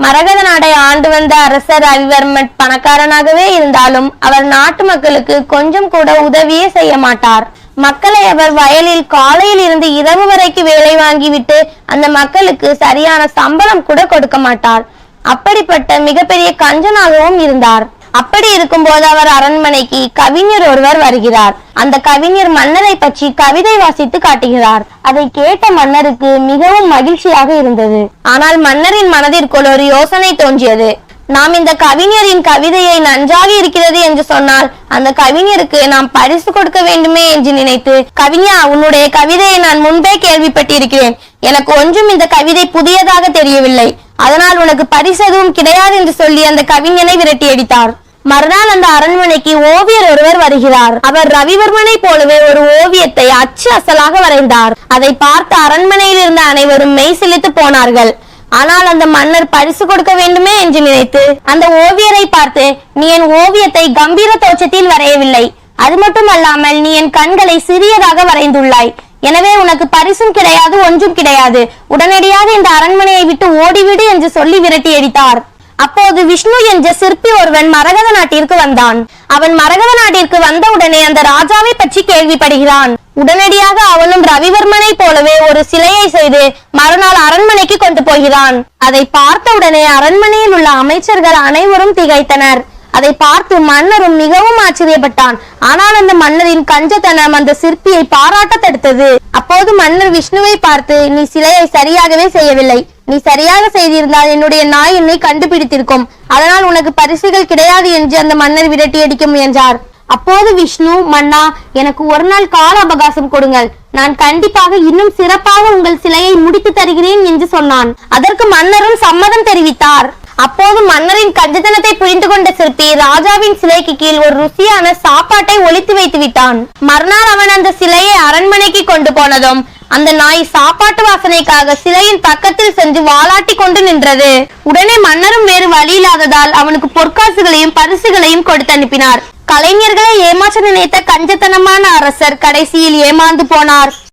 மரகத நாடை ஆண்டு வந்த அரசர் ரவிவர்மன் பணக்காரனாகவே இருந்தாலும் அவர் நாட்டு மக்களுக்கு கொஞ்சம் கூட உதவியே செய்ய மாட்டார். மக்களை அவர் வயலில் காலையில் இருந்து இரவு வரைக்கும் வேலை வாங்கிவிட்டு அந்த மக்களுக்கு சரியான சம்பளம் கூட கொடுக்க மாட்டார். அப்படிப்பட்ட மிகப்பெரிய கஞ்சனாகவும் இருந்தார். அப்படி இருக்கும்போது அவர் அரண்மனைக்கு கவிஞர் ஒருவர் வருகிறார். அந்த கவிஞர் மன்னரை பற்றி கவிதை வாசித்து காட்டுகிறார். அதை கேட்ட மன்னருக்கு மிகவும் மகிழ்ச்சியாக இருந்தது. ஆனால் மன்னரின் மனதிற்குள் ஒரு யோசனை தோன்றியது. நாம் இந்த கவிஞரின் கவிதையை நன்றாக இருக்கிறது என்று சொன்னால் அந்த கவிஞருக்கு நாம் பரிசு கொடுக்க வேண்டுமே என்று நினைத்து, கவிஞா, உன்னுடைய கவிதையை நான் முன்பே கேள்விப்பட்டிருக்கிறேன். எனக்கு ஒன்றும் இந்த கவிதை புதியதாக தெரியவில்லை. அதனால் உனக்கு பரிசு எதுவும் கிடையாது என்று சொல்லி அந்த கவிஞனை விரட்டி அடித்தார். மறுநாள் அந்த அரண்மனைக்கு ஓவியர் ஒருவர் வருகிறார். அவர் ரவிவர்மனை போலவே ஒரு ஓவியத்தை அச்சு அசலாக வரைந்தார். அதை பார்த்து அரண்மனையில் இருந்த அனைவரும் மெய் சிலித்து போனார்கள். ஆனால் அந்த மன்னர் பரிசு கொடுக்க வேண்டுமே என்று நினைத்து அந்த ஓவியரை பார்த்து, நீ என் ஓவியத்தை கம்பீர தோற்றத்தில் வரையவில்லை, அது மட்டும் அல்லாமல் நீ என் கண்களை சிறியதாக வரைந்துள்ளாய். எனவே உனக்கு பரிசும் கிடையாது, ஒன்றும் கிடையாது. உடனடியாக இந்த அரண்மனையை விட்டு ஓடிவிடு என்று சொல்லி விரட்டி அடித்தார். அப்போது விஷ்ணு என்ற சிற்பி ஒருவன் மரகத நாட்டிற்கு வந்தான். அவன் மரகத நாட்டிற்கு வந்தவுடனே அந்த ராஜாவை பற்றி கேள்விப்படுகிறான். உடனடியாக அவனும் ரவிவர்மனை போலவே ஒரு சிலையை செய்து மறுநாள் அரண்மனைக்கு கொண்டு போகிறான். அதை பார்த்தவுடனே அரண்மனையில் உள்ள அமைச்சர்கள் அனைவரும் திகைத்தனர். அதை பார்த்து மன்னரும் மிகவும் ஆச்சரியப்பட்டான். ஆனால் அந்த மன்னரின் கஞ்சத்தனம் அந்த சிற்பியை பாராட்ட தடுத்தது. அப்போது மன்னர் விஷ்ணுவை பார்த்து, நீ சிலையை சரியாகவே செய்யவில்லை. நீ சரியாக செய்திருந்தால் என்னுடைய நாய் என்னை கண்டுபிடித்திருக்கும். அதனால் உனக்கு பரிசுகள் கிடையாது என்று அந்த மன்னர் விரட்டி அடிக்க முயன்றார். அப்போது விஷ்ணு, மன்னா, எனக்கு ஒரு நாள் கால அவகாசம் கொடுங்கள். நான் கண்டிப்பாக இன்னும் சிறப்பாக உங்கள் சிலையை முடித்து தருகிறேன் என்று சொன்னான். அதற்கு மன்னரும் சம்மதம் தெரிவித்தார். அப்போது மன்னரின் கஞ்சத்தனத்தை புரிந்து கொண்ட சிற்பி ராஜாவின் சிலைக்கு கீழ் ஒரு ருசியான சாப்பாட்டை ஒளித்து வைத்து விட்டான். மறுநாள் அவன் அந்த சிலையை அரண்மனைக்கு கொண்டு போனதும் அந்த நாய் சாப்பாட்டு வாசனைக்காக சிலையின் பக்கத்தில் சென்று வாலாட்டி கொண்டு நின்றது. உடனே மன்னரும் வேறு வழி இல்லாததால் அவனுக்கு பொற்காசுகளையும் பரிசுகளையும் கொடுத்து அனுப்பினார். கலைஞர்களை ஏமாற்ற நினைத்த கஞ்சத்தனமான அரசர் கடைசியில் ஏமாந்து போனார்.